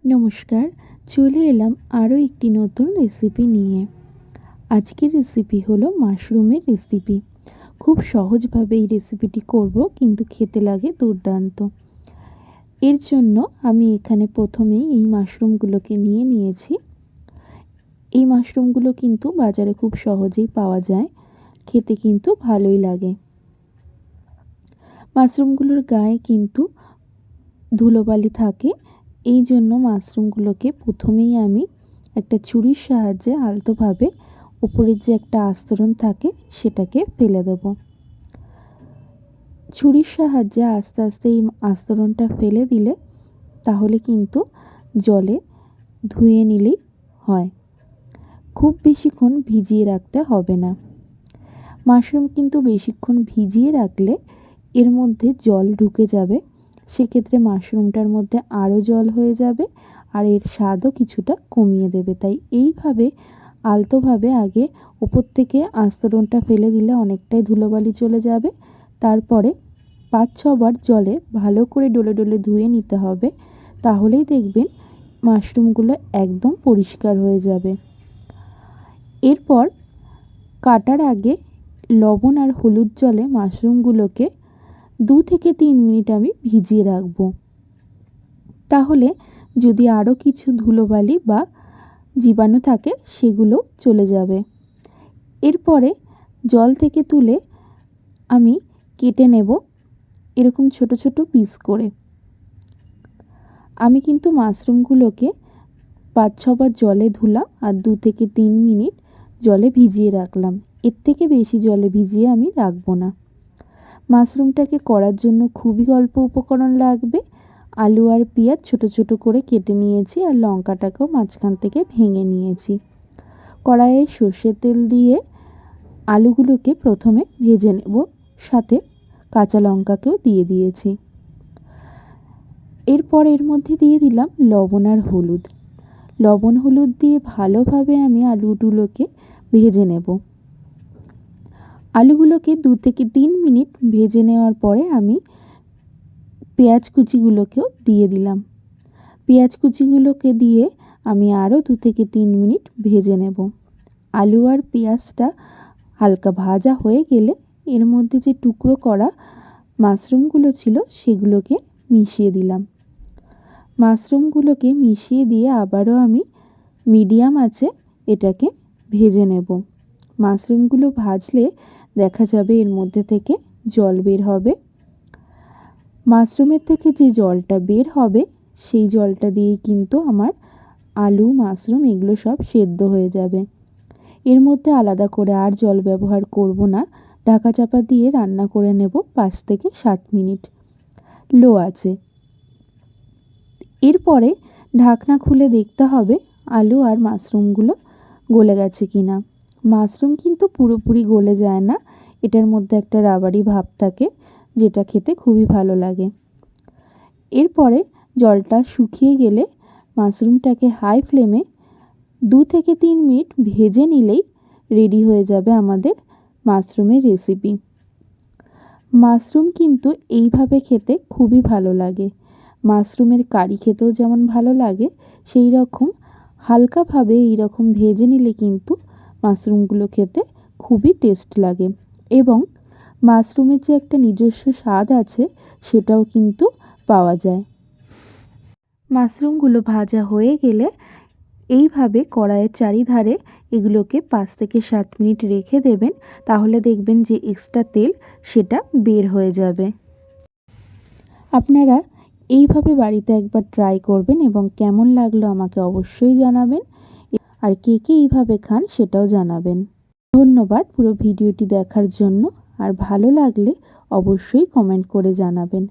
নমস্কার, চলে এলাম আরও একটি নতুন রেসিপি নিয়ে। আজকের রেসিপি হলো মাশরুমের রেসিপি। খুব সহজভাবে এই রেসিপিটি করব, কিন্তু খেতে লাগে দুর্দান্ত। এর জন্য আমি এখানে প্রথমেই এই মাশরুমগুলোকে নিয়ে নিয়েছি। এই মাশরুমগুলো কিন্তু বাজারে খুব সহজেই পাওয়া যায়, খেতে কিন্তু ভালোই লাগে। মাশরুমগুলোর গায়ে কিন্তু ধুলোবালি থাকে, এই জন্য মাশরুমগুলোকে প্রথমেই আমি একটা ছুরির সাহায্যে আলতোভাবে উপরের যে একটা আস্তরণ থাকে সেটাকে ফেলে দেব। ছুরির সাহায্যে আস্তে আস্তে এই আস্তরণটা ফেলে দিলে তাহলে কিন্তু জলে ধুয়ে নিলেই হয়, খুব বেশিক্ষণ ভিজিয়ে রাখতে হবে না। মাশরুম কিন্তু বেশিক্ষণ ভিজিয়ে রাখলে এর মধ্যে জল ঢুকে যাবে, সেক্ষেত্রে মাশরুমটার মধ্যে আরও জল হয়ে যাবে আর এর স্বাদও কিছুটা কমিয়ে দেবে। তাই এইভাবে আলতোভাবে আগে উপর থেকে আস্তরণটা ফেলে দিলে অনেকটাই ধুলোবালি চলে যাবে। তারপরে 5-6 বার জলে ভালো করে ডলে ডলে ধুয়ে নিতে হবে, তাহলেই দেখবেন মাশরুমগুলো একদম পরিষ্কার হয়ে যাবে। এরপর কাটার আগে লবণ আর হলুদ জলে মাশরুমগুলোকে 2 থেকে 3 মিনিট আমি ভিজিয়ে রাখব। তাহলে যদি আরও কিছু ধুলোবালি বা জীবাণু থাকে সেগুলো চলে যাবে। এরপরে জল থেকে তুলে আমি কেটে নেব এরকম ছোট ছোট পিস করে। আমি কিন্তু মাশরুমগুলোকে 5-6 বার জলে ধুলাম আর 2 থেকে 3 মিনিট জলে ভিজিয়ে রাখলাম। এর থেকে বেশি জলে ভিজিয়ে আমি রাখবো না। মাশরুমটাকে করার জন্য খুবই অল্প উপকরণ লাগবে। আলু আর পেঁয়াজ ছোট ছোট করে কেটে নিয়েছি আর লঙ্কাটাকেও মাঝখান থেকে ভেঙে নিয়েছি। কড়াইয়ে সর্ষের তেল দিয়ে আলুগুলোকে প্রথমে ভেজে নেব, সাথে কাঁচা লঙ্কাকেও দিয়ে দিয়েছি। এরপর এর মধ্যে দিয়ে দিলাম লবণ আর হলুদ। লবণ হলুদ দিয়ে ভালোভাবে আমি আলুগুলোকে ভেজে নেব। আলুগুলোকে 2 থেকে 3 মিনিট ভেজে নেওয়ার পরে আমি পেঁয়াজ কুচিগুলোকেও দিয়ে দিলাম। পেঁয়াজ কুচিগুলোকে দিয়ে আমি আরও 2 থেকে 3 মিনিট ভেজে নেব। আলু আর পেঁয়াজটা হালকা ভাজা হয়ে গেলে এর মধ্যে যে টুকরো করা মাশরুমগুলো ছিল সেগুলোকে মিশিয়ে দিলাম। মাশরুমগুলোকে মিশিয়ে দিয়ে আবারও আমি মিডিয়াম আঁচে এটাকে ভেজে নেব। মাশরুমগুলো ভাজলে দেখা যাবে এর মধ্যে থেকে জল বের হবে। মাশরুমের থেকে যে জলটা বের হবে সেই জলটা দিয়েই কিন্তু আমার আলু মাশরুম এগুলো সব সেদ্ধ হয়ে যাবে। এর মধ্যে আলাদা করে আর জল ব্যবহার করব না। ঢাকা চাপা দিয়ে রান্না করে নেব 5 থেকে 7 মিনিট লো আঁচে। এরপরে ঢাকনা খুলে দেখতে হবে আলু আর মাশরুমগুলো গলে গেছে কিনা। মাশরুম কিন্তু পুরোপুরি গলে যায় না, এটার মধ্যে একটা রাবারি ভাব থাকে যেটা খেতে খুবই ভালো লাগে। এরপরে জলটা শুকিয়ে গেলে মাশরুমটাকে হাই ফ্লেমে 2 থেকে 3 মিনিট ভেজে নিলেই রেডি হয়ে যাবে আমাদের মাশরুমের রেসিপি। মাশরুম কিন্তু এইভাবে খেতে খুবই ভালো লাগে। মাশরুমের কারি খেতেও যেমন ভালো লাগে, সেই রকম হালকাভাবে এইরকম ভেজে নিলে কিন্তু মাশরুমগুলো খেতে খুবই টেস্ট লাগে এবং মাশরুমের যে একটা নিজস্ব স্বাদ আছে সেটাও কিন্তু পাওয়া যায়। মাশরুমগুলো ভাজা হয়ে গেলে এইভাবে কড়াইয়ের চারিধারে এগুলোকে 5 থেকে 7 মিনিট রেখে দেবেন, তাহলে দেখবেন যে এক্সট্রা তেল সেটা বের হয়ে যাবে। আপনারা এইভাবে বাড়িতে একবার ট্রাই করবেন এবং কেমন লাগলো আমাকে অবশ্যই জানাবেন, আর কে কে এইভাবে খান সেটাও জানাবেন। ধন্যবাদ পুরো ভিডিওটি দেখার জন্য, আর ভালো লাগলে অবশ্যই কমেন্ট করে জানাবেন।